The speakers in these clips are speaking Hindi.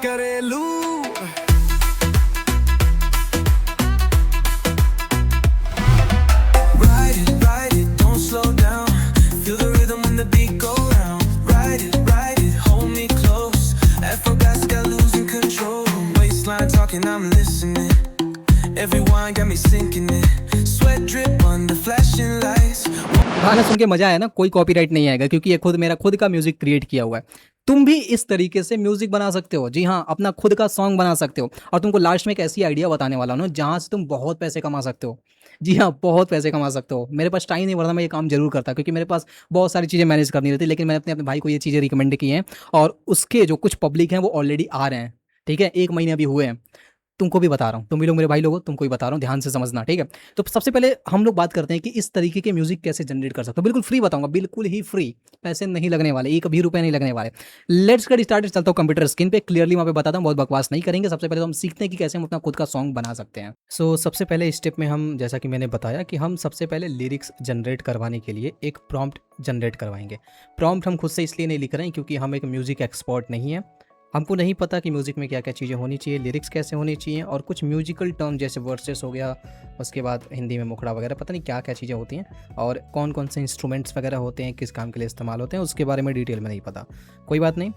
करेलू। Ride it, don't slow down. Feel the rhythm when the beat go round. Ride it, hold me close. Afro gas got losing control. Waistline talking, I'm listening. Everyone got me sinking it. Sweat drip under flashing lights. गाना सुन के मजा आया ना, कोई कॉपीराइट नहीं आएगा क्योंकि ये खुद मेरा खुद का म्यूजिक क्रिएट किया हुआ है। तुम भी इस तरीके से म्यूजिक बना सकते हो, जी हाँ, अपना खुद का सॉन्ग बना सकते हो। और तुमको लास्ट में एक ऐसी आइडिया बताने वाला हूँ जहाँ से तुम बहुत पैसे कमा सकते हो। जी हाँ, बहुत पैसे कमा सकते हो। मेरे पास टाइम नहीं, वरना मैं ये काम जरूर करता क्योंकि मेरे पास बहुत सारी चीज़ें मैनेज करनी रहती, लेकिन मैंने अपने भाई को ये चीज़ें रिकमेंड की हैं और उसके जो कुछ पब्लिक हैं वो ऑलरेडी आ रहे हैं। ठीक है, 1 महीने अभी हुए हैं। तुमको भी बता रहा हूँ, तुम भी लोग मेरे भाई लोग हो, तुमको भी बता रहा हूँ, ध्यान से समझना। ठीक है, तो सबसे पहले हम लोग बात करते हैं कि इस तरीके के म्यूजिक कैसे जनरेट कर सकते हो। बिल्कुल फ्री बताऊंगा, बिल्कुल ही फ्री, पैसे नहीं लगने वाले, 1 भी रुपए नहीं लगने वाले। Let's get started. चलता हूँ कंप्यूटर स्क्रीन पे, क्लियरली वहाँ पे बताता हूँ, बहुत बकवास नहीं करेंगे। सबसे पहले तो हम सीखते हैं कि कैसे हम अपना खुद का सॉन्ग बना सकते हैं। सो सबसे पहले स्टेप में हम, जैसा कि मैंने बताया, कि हम सबसे पहले लिरिक्स जनरेट करवाने के लिए एक प्रॉम्प्ट जनरेट करवाएंगे। प्रॉम्प्ट हम खुद से इसलिए नहीं लिख रहे हैं क्योंकि हम एक म्यूजिक एक्सपर्ट नहीं है, हमको नहीं पता कि म्यूज़िक में क्या क्या चीज़ें होनी चाहिए, लिरिक्स कैसे होनी चाहिए, और कुछ म्यूजिकल टर्म जैसे वर्सेस हो गया, उसके बाद हिंदी में मुखड़ा वगैरह, पता नहीं क्या क्या चीज़ें होती हैं, और कौन कौन से इंस्ट्रूमेंट्स वगैरह होते हैं, किस काम के लिए इस्तेमाल होते हैं, उसके बारे में डिटेल में नहीं पता। कोई बात नहीं,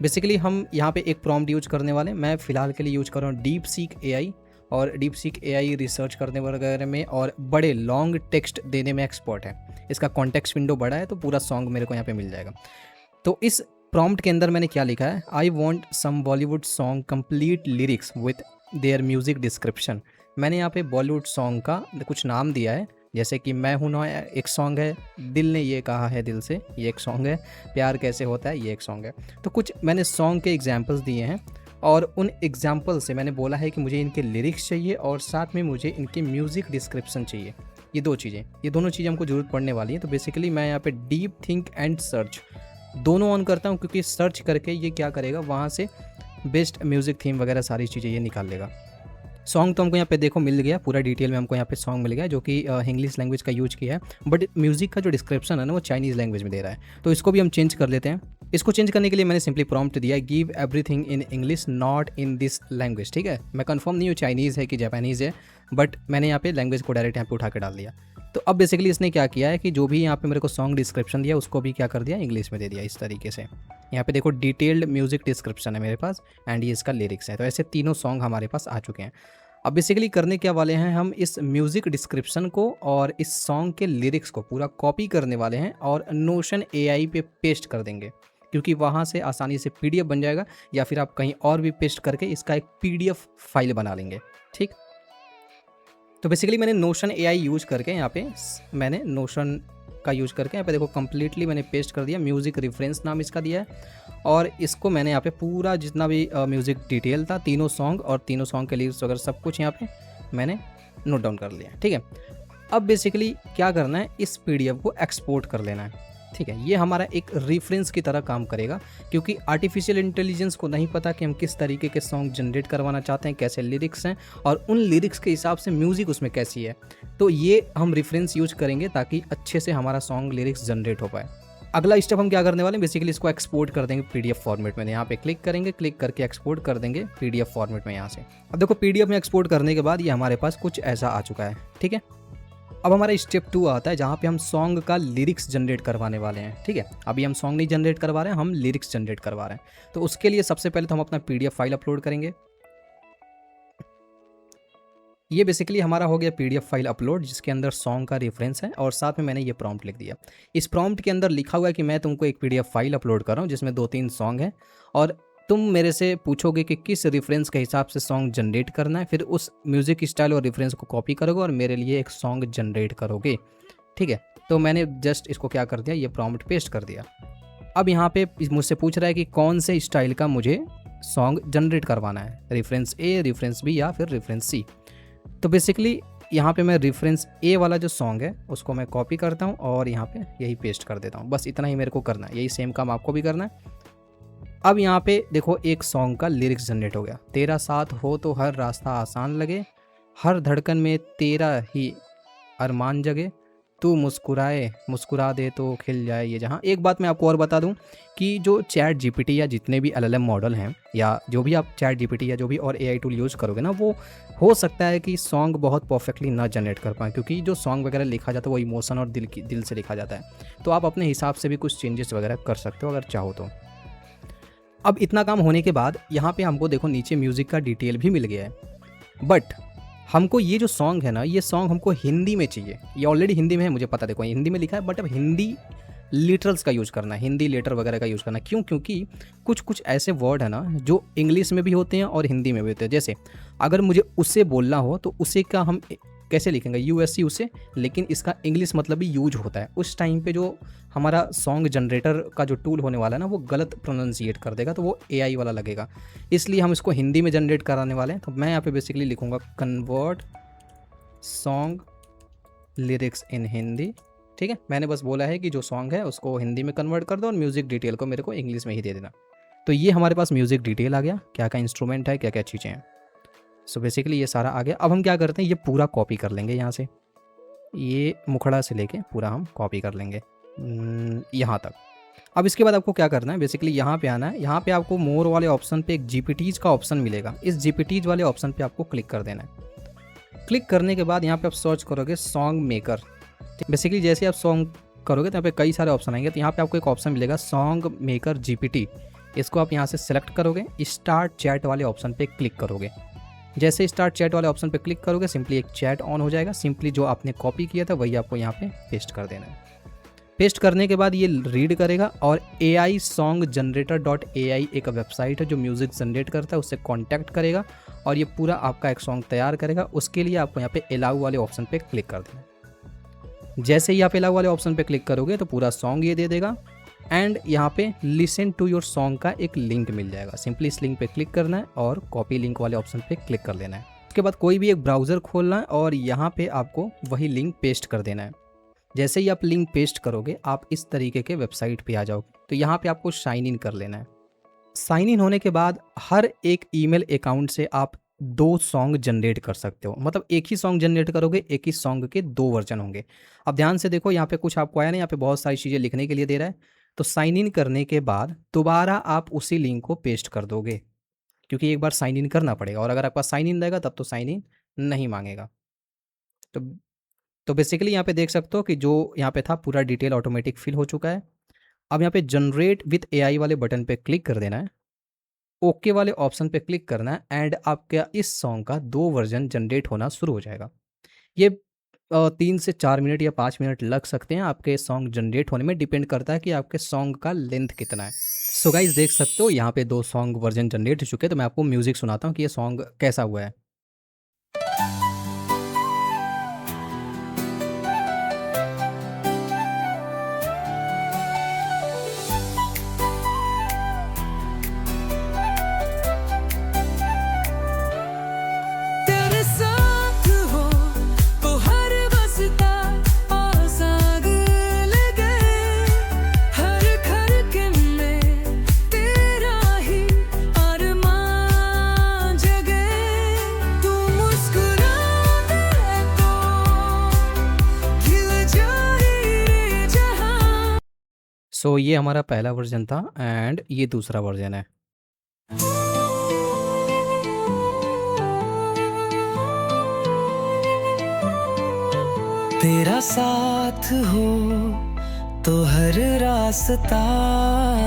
बेसिकली हम यहाँ पे एक प्रॉम्प्ट यूज करने वाले हैं। मैं फ़िलहाल के लिए यूज कर रहा हूँ डीप सीक AI, और डीप सीक AI रिसर्च करने वगैरह में और बड़े लॉन्ग टेक्स्ट देने में एक्सपर्ट है। इसका कॉन्टेक्स्ट विंडो बड़ा है तो पूरा सॉन्ग मेरे को यहाँ पे मिल जाएगा। तो इस प्रॉम्प्ट के अंदर मैंने क्या लिखा है, I want some Bollywood song complete lyrics with their music description. मैंने यहाँ पे बॉलीवुड सॉन्ग का कुछ नाम दिया है, जैसे कि मैं हूं ना एक सॉन्ग है, दिल ने ये कहा है दिल से ये एक सॉन्ग है, प्यार कैसे होता है ये एक सॉन्ग है। तो कुछ मैंने सॉन्ग के एग्जाम्पल्स दिए हैं और उन एग्जाम्पल से मैंने बोला है कि मुझे इनके लिरिक्स चाहिए और साथ में मुझे इनके म्यूज़िक डिस्क्रिप्शन चाहिए। ये दोनों चीज़ें हमको ज़रूरत पड़ने वाली हैं। तो बेसिकली मैं यहाँ पे डीप थिंक एंड सर्च दोनों ऑन करता हूँ, क्योंकि सर्च करके ये क्या करेगा, वहाँ से बेस्ट म्यूज़िक थीम वगैरह सारी चीज़ें ये निकाल लेगा। सॉन्ग तो हमको यहाँ पे देखो मिल गया, पूरा डिटेल में हमको यहाँ पे सॉन्ग मिल गया जो कि इंग्लिश लैंग्वेज का यूज किया है, बट म्यूज़िक का जो डिस्क्रिप्शन है ना वो चाइनीज़ लैंग्वेज में दे रहा है। तो इसको भी हम चेंज कर लेते हैं। इसको चेंज करने के लिए मैंने सिंपली प्रॉम्प्ट दिया, give everything in English not in this language. ठीक है, मैं कंफर्म नहीं हूँ चाइनीज़ है कि जापानीज़ है, बट मैंने यहाँ पे लैंग्वेज को डायरेक्ट यहाँ पे उठा के डाल दिया। तो अब बेसिकली इसने क्या किया है कि जो भी यहाँ पे मेरे को सॉन्ग डिस्क्रिप्शन दिया उसको भी क्या कर दिया, इंग्लिश में दे दिया। इस तरीके से यहाँ पे देखो डिटेल्ड म्यूजिक डिस्क्रिप्शन है मेरे पास एंड ये इसका लिरिक्स है। तो ऐसे तीनों सॉन्ग हमारे पास आ चुके हैं। अब बेसिकली करने क्या वाले हैं, हम इस म्यूज़िक डिस्क्रिप्शन को और इस सॉन्ग के लिरिक्स को पूरा कॉपी करने वाले हैं और नोशन AI पे पेस्ट कर देंगे, क्योंकि वहाँ से आसानी से PDF बन जाएगा, या फिर आप कहीं और भी पेस्ट करके इसका एक PDF फाइल बना लेंगे। ठीक, तो बेसिकली मैंने नोशन AI यूज करके यहाँ पे मैंने नोशन का यूज करके यहाँ पे देखो कंप्लीटली मैंने पेस्ट कर दिया। म्यूज़िक रेफरेंस नाम इसका दिया है और इसको मैंने यहाँ पे पूरा जितना भी म्यूज़िक डिटेल था, तीनों सॉन्ग और तीनों सॉन्ग के लिरिक्स वगैरह सब कुछ यहाँ पे मैंने नोट डाउन कर लिया। ठीक है, अब बेसिकली क्या करना है, इस PDF को एक्सपोर्ट कर लेना है। ठीक है, ये हमारा एक रेफरेंस की तरह काम करेगा, क्योंकि आर्टिफिशियल इंटेलिजेंस को नहीं पता कि हम किस तरीके के सॉन्ग जनरेट करवाना चाहते हैं, कैसे लिरिक्स हैं और उन लिरिक्स के हिसाब से म्यूज़िक उसमें कैसी है। तो ये हम रेफरेंस यूज करेंगे ताकि अच्छे से हमारा सॉन्ग लिरिक्स जनरेट हो पाए। अगला स्टेप हम क्या करने वाले हैं, बेसिकली इसको एक्सपोर्ट कर देंगे PDF फॉर्मेट में। यहाँ पे क्लिक करेंगे, क्लिक करके एक्सपोर्ट कर देंगे PDF फॉर्मेट में यहाँ से। अब देखो PDF में एक्सपोर्ट करने के बाद ये हमारे पास कुछ ऐसा आ चुका है। ठीक है, अब हमारा स्टेप 2 आता है जहाँ पे हम सॉन्ग का लिरिक्स जनरेट करवाने वाले हैं। ठीक है, अभी हम सॉन्ग नहीं जनरेट करवा रहे हैं, हम लिरिक्स जनरेट करवा रहे हैं। तो उसके लिए सबसे पहले तो हम अपना PDF फाइल अपलोड करेंगे। ये बेसिकली हमारा हो गया PDF फाइल अपलोड, जिसके अंदर सॉन्ग का रेफरेंस है और साथ में मैंने ये प्रॉम्प्ट लिख दिया। इस प्रॉम्प्ट के अंदर लिखा हुआ है कि मैं तुमको एक PDF फाइल अपलोड कर रहा हूँ जिसमें 2-3 सॉन्ग हैं और तुम मेरे से पूछोगे कि किस रेफरेंस के हिसाब से सॉन्ग जनरेट करना है, फिर उस म्यूज़िक स्टाइल और रेफरेंस को कॉपी करोगे और मेरे लिए एक सॉन्ग जनरेट करोगे। ठीक है, तो मैंने जस्ट इसको क्या कर दिया, ये प्रॉम्प्ट पेस्ट कर दिया। अब यहाँ पे मुझसे पूछ रहा है कि कौन से स्टाइल का मुझे सॉन्ग जनरेट करवाना है, रेफरेंस A, रेफरेंस B या फिर रेफरेंस C। तो बेसिकली यहाँ पे मैं रेफरेंस A वाला जो सॉन्ग है उसको मैं कॉपी करता हूँ और यहाँ पे यही पेस्ट कर देता हूँ। बस इतना ही मेरे को करना है, यही सेम काम आपको भी करना है। अब यहाँ पे देखो एक सॉन्ग का लिरिक्स जनरेट हो गया, तेरा साथ हो तो हर रास्ता आसान लगे, हर धड़कन में तेरा ही अरमान जगे, तू मुस्कुराए मुस्कुरा दे तो खिल जाए ये जहाँ। एक बात मैं आपको और बता दूं कि जो चैट जीपीटी या जितने भी एलएलएम मॉडल हैं या जो भी आप चैट जीपीटी या जो भी और एआई टूल यूज़ करोगे ना, वो हो सकता है कि सॉन्ग बहुत परफेक्टली ना जनरेट कर पाए, क्योंकि जो सॉन्ग वगैरह लिखा जाता है वो इमोशन और दिल से लिखा जाता है। तो आप अपने हिसाब से भी कुछ चेंजेस वगैरह कर सकते हो अगर चाहो तो। अब इतना काम होने के बाद यहाँ पे हमको देखो नीचे म्यूज़िक का डिटेल भी मिल गया है। बट हमको ये जो सॉन्ग है ना, ये सॉन्ग हमको हिंदी में चाहिए। ये ऑलरेडी हिंदी में है, मुझे पता, देखो हिंदी में लिखा है, बट अब हिंदी लिटरल्स का यूज़ करना है, हिंदी लेटर वगैरह का यूज़ करना है। क्यों? क्योंकि कुछ कुछ ऐसे वर्ड है ना जो इंग्लिश में भी होते हैं और हिंदी में भी होते हैं। जैसे अगर मुझे उसे बोलना हो तो उसे का हम कैसे लिखेंगे, यूएससी उसे, लेकिन इसका इंग्लिश मतलब भी यूज होता है। उस टाइम पे जो हमारा सॉन्ग जनरेटर का जो टूल होने वाला है ना, वो गलत प्रोनाउंसिएट कर देगा, तो वो एआई वाला लगेगा। इसलिए हम इसको हिंदी में जनरेट कराने वाले हैं। तो मैं यहाँ पे बेसिकली लिखूँगा कन्वर्ट सॉन्ग लिरिक्स इन हिंदी। ठीक है, मैंने बस बोला है कि जो सॉन्ग है उसको हिंदी में कन्वर्ट कर दो और म्यूज़िक डिटेल को मेरे को इंग्लिश में ही दे देना। तो ये हमारे पास म्यूज़िक डिटेल आ गया, क्या क्या इंस्ट्रूमेंट है, क्या क्या चीज़ें हैं। सो बेसिकली ये सारा आ गया। अब हम क्या करते हैं, ये पूरा कॉपी कर लेंगे यहाँ से, ये मुखड़ा से लेके पूरा हम कॉपी कर लेंगे यहाँ तक। अब इसके बाद आपको क्या करना है, बेसिकली यहाँ पे आना है। यहाँ पे आपको मोर वाले ऑप्शन पे एक जीपीटीज का ऑप्शन मिलेगा। इस जीपीटीज वाले ऑप्शन पे आपको क्लिक कर देना है। क्लिक करने के बाद यहाँ पे आप सर्च करोगे सॉन्ग मेकर। बेसिकली जैसे आप सॉन्ग करोगे तो यहाँ पे कई सारे ऑप्शन आएंगे। तो यहाँ पे आपको एक ऑप्शन मिलेगा सॉन्ग मेकर जीपीटी। इसको आप यहाँ से सेलेक्ट करोगे, स्टार्ट चैट वाले ऑप्शन पे क्लिक करोगे। जैसे स्टार्ट चैट वाले ऑप्शन पे क्लिक करोगे, सिंपली एक चैट ऑन हो जाएगा। सिंपली जो आपने कॉपी किया था वही आपको यहाँ पे पेस्ट कर देना है। पेस्ट करने के बाद ये रीड करेगा और AI सॉन्ग जनरेटर .ai एक वेबसाइट है जो म्यूज़िक जनरेट करता है, उससे कांटेक्ट करेगा और ये पूरा आपका एक सॉन्ग तैयार करेगा। उसके लिए आपको यहाँ पे अलाउ वाले ऑप्शन पे क्लिक कर देना है। जैसे ही आप अलाउ वाले ऑप्शन पे क्लिक करोगे तो पूरा सॉन्ग ये दे देगा एंड यहाँ पे लिसन टू योर सॉन्ग का एक लिंक मिल जाएगा। सिंपली इस लिंक पे क्लिक करना है और कॉपी लिंक वाले ऑप्शन पे क्लिक कर लेना है। उसके बाद कोई भी एक ब्राउज़र खोलना है और यहाँ पे आपको वही लिंक पेस्ट कर देना है। जैसे ही आप लिंक पेस्ट करोगे आप इस तरीके के वेबसाइट पे आ जाओगे। तो यहाँ पे आपको साइन इन कर लेना है। साइन इन होने के बाद हर एक ईमेल अकाउंट से आप 2 सॉन्ग जनरेट कर सकते हो। मतलब एक ही सॉन्ग जनरेट करोगे, एक ही सॉन्ग के 2 वर्जन होंगे। अब ध्यान से देखो, यहाँ पे कुछ आपको आया ना, यहाँ पे बहुत सारी चीज़ें लिखने के लिए दे रहा है। तो साइन इन करने के बाद दोबारा आप उसी लिंक को पेस्ट कर दोगे, क्योंकि एक बार साइन इन करना पड़ेगा और अगर आपका साइन इन रहेगा तब तो साइन इन नहीं मांगेगा। तो बेसिकली यहाँ पे देख सकते हो कि जो यहाँ पे था पूरा डिटेल ऑटोमेटिक फिल हो चुका है। अब यहाँ पे जनरेट विथ AI वाले बटन पे क्लिक कर देना है, ओके वाले ऑप्शन पे क्लिक करना है एंड आपका इस सॉन्ग का 2 वर्जन जनरेट होना शुरू हो जाएगा। ये 3 से 4 मिनट या 5 मिनट लग सकते हैं आपके सॉन्ग जनरेट होने में, डिपेंड करता है कि आपके सॉन्ग का लेंथ कितना है। सो गाइज देख सकते हो यहाँ पे 2 सॉन्ग वर्जन जनरेट हो चुके हैं। तो मैं आपको म्यूज़िक सुनाता हूँ कि ये सॉन्ग कैसा हुआ है। तेरे साथ हो तो हर बसता आसान लगे, हर खड़कन में तेरा ही अरमान जगे। तू मुस्कुरा दे तो खिल जाए जहां। सो ये हमारा पहला वर्जन था एंड ये दूसरा वर्जन है। तेरा साथ हो तो हर रास्ता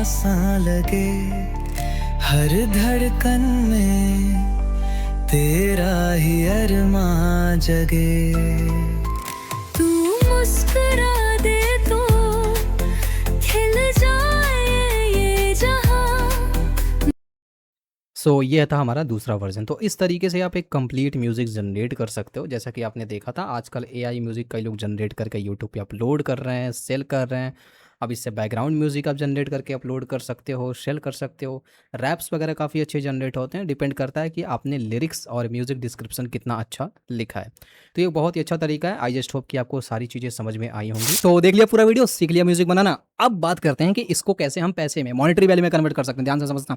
आसान लगे, हर धड़कन में तेरा ही अरमान जगे। तू मुस्कुरा दे तो खिल जाए ये जहां। सो ये था हमारा दूसरा वर्जन। तो इस तरीके से आप एक कंप्लीट म्यूज़िक जनरेट कर सकते हो। जैसा कि आपने देखा था आजकल AI म्यूज़िक कई लोग जनरेट करके यूट्यूब पे अपलोड कर रहे हैं, सेल कर रहे हैं। अब इससे बैकग्राउंड म्यूज़िक आप जनरेट करके अपलोड कर सकते हो, सेल कर सकते हो। रैप्स वगैरह काफ़ी अच्छे जनरेट होते हैं, डिपेंड करता है कि आपने लिरिक्स और म्यूज़िक डिस्क्रिप्शन कितना अच्छा लिखा है। तो ये बहुत ही अच्छा तरीका है। आई जस्ट होप कि आपको सारी चीज़ें समझ में आई होंगी। तो देख लिया पूरा वीडियो, सीख लिया म्यूज़िक बनाना। अब बात करते हैं कि इसको कैसे हम पैसे में, मॉनेटरी वैल्यू में कन्वर्ट कर सकते हैं। ध्यान से समझना।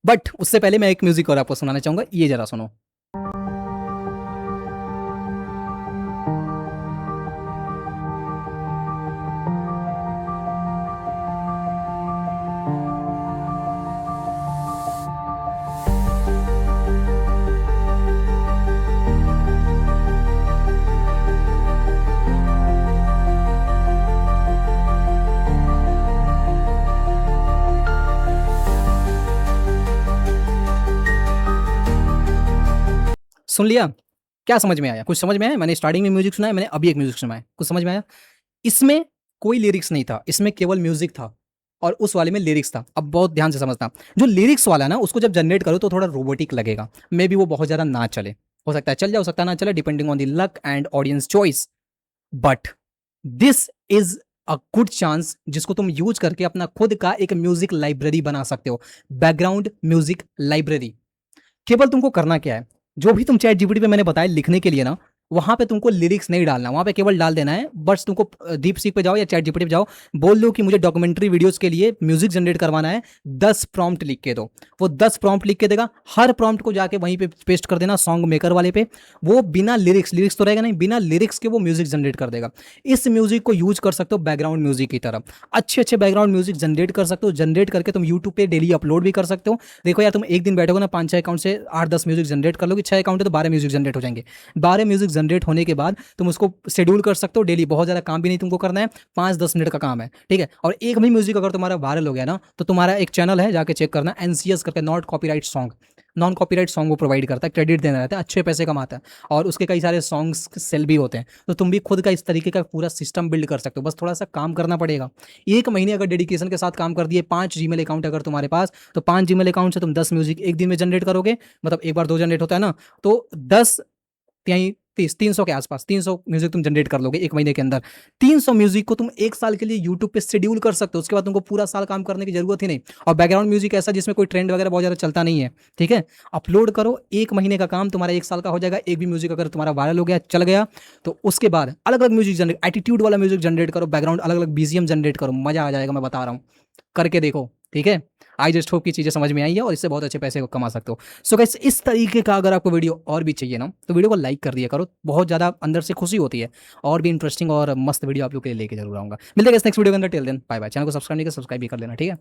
बट उससे पहले मैं एक म्यूजिक और आपको सुनाना चाहूंगा, ये जरा सुनो। सुन लिया? क्या समझ में आया? कुछ समझ में आया? मैंने स्टार्टिंग में म्यूजिक सुना है, मैंने अभी एक म्यूजिक सुना है, कुछ समझ में आया? इसमें कोई लिरिक्स नहीं था, इसमें केवल म्यूजिक था और उस वाले में लिरिक्स था। अब बहुत ध्यान से समझना, जो लिरिक्स वाला ना उसको जब जनरेट करो तो थोड़ा रोबोटिक लगेगा, मे बी वो बहुत ज़्यादा ना चले, हो सकता है चल जाए, हो सकता है ना चले, depending on the luck and audience choice. But this is a good chance जिसको तुम यूज करके अपना खुद का एक म्यूजिक लाइब्रेरी बना सकते हो, बैकग्राउंड म्यूजिक लाइब्रेरी। केवल तुमको करना क्या है, जो भी तुम चैट जीपीटी पे मैंने बताया लिखने के लिए ना, वहां पे तुमको लिरिक्स नहीं डालना, वहां पे केवल डाल देना है बस तुमको। डीप सीक पे जाओ या चैट जीपीटी पे जाओ, बोल लो कि मुझे डॉक्यूमेंट्री वीडियोस के लिए म्यूजिक जनरेट करवाना है, 10 प्रॉम्प्ट लिख के दो। वो 10 प्रॉम्प्ट लिख के देगा, हर प्रॉम्प्ट को जाके वहीं पे पेस्ट कर देना सॉन्ग मेकर वाले पे। वो बिना लिरिक्स तो रहेगा नहीं, बिना लिरिक्स के वो म्यूजिक जनरेट कर देगा। इस म्यूजिक को यूज कर सकते हो बैकग्राउंड म्यूजिक की तरफ, अच्छे अच्छे बैकग्राउंड म्यूजिक जनरेट कर सकते हो। जनरेट करके तुम यूट्यूब पे डेली अपलोड भी कर सकते हो। देखो यार, तुम एक दिन बैठोगे ना 5-6 अकाउंट से 8-10 म्यूजिक जनरेट कर लोगे, 6 अकाउंट है तो 12 म्यूजिक जनरेट हो जाएंगे। 12 म्यूजिक जनरेट होने के बाद तुम उसको शेड्यूल कर सकते हो डेली, बहुत ज़्यादा काम भी नहीं तुमको करना है, 5-10 मिनट का काम है, ठीक है। और एक भी म्यूजिक अगर तुम्हारा वायरल हो गया ना, तो तुम्हारा एक चैनल है, जाके चेक करना, एनसीएस करके, not copyright song, non copyright song वो प्रोवाइड करता है, क्रेडिट देना रहता है, अच्छे पैसे कमाता है और उसके कई सारे सॉन्ग्स सेल भी होते हैं। तो तुम भी खुद का इस तरीके का पूरा सिस्टम बिल्ड कर सकते हो, बस थोड़ा सा काम करना पड़ेगा। 1 महीने अगर डेडिकेशन के साथ काम कर दिए, 5 जीमेल अकाउंट अगर तुम्हारे पास, तो 5 जीमेल अकाउंट से तुम 10 म्यूजिक एक दिन में जनरेट करोगे, मतलब एक बार 2 जनरेट होता है ना, तो 10 यहीं 300 के आसपास 300 म्यूजिक तुम जनरेट कर लोगे 1 महीने के अंदर। 300 म्यूजिक को तुम 1 साल के लिए यूट्यूब पे शेड्यूल कर सकते हो, उसके बाद तुमको पूरा साल काम करने की जरूरत ही नहीं। और बैकग्राउंड म्यूजिक ऐसा जिसमें कोई ट्रेंड वगैरह बहुत ज़्यादा चलता नहीं है, ठीक है। अपलोड करो, 1 महीने का काम तुम्हारा 1 साल का हो जाएगा। एक भी म्यूजिक अगर तुम्हारा वायरल हो गया, चल गया, तो उसके बाद अलग अलग म्यूजिक जनरेट, एटीट्यूड वाला म्यूजिक जनरेट करो, बैकग्राउंड अलग अलग बीजीएम जनरेट करो, मजा आ जाएगा, मैं बता रहा हूँ, करके देखो, ठीक है। आई जस्ट होप की चीज़ें समझ में आई है और इससे बहुत अच्छे पैसे को कमा सकते हो। सो गाइस, इस तरीके का अगर आपको वीडियो और भी चाहिए ना, तो वीडियो को लाइक कर दिया करो, बहुत ज़्यादा अंदर से खुशी होती है। और भी इंटरेस्टिंग और मस्त वीडियो आप लोग के लिए लेके जरूर आऊँगा। मिलते हैं नेक्स्ट वीडियो के अंदर, till then bye bye. Channel को सब्सक्राइब नहीं किया, सब्सक्राइब भी कर लेना, ठीक है।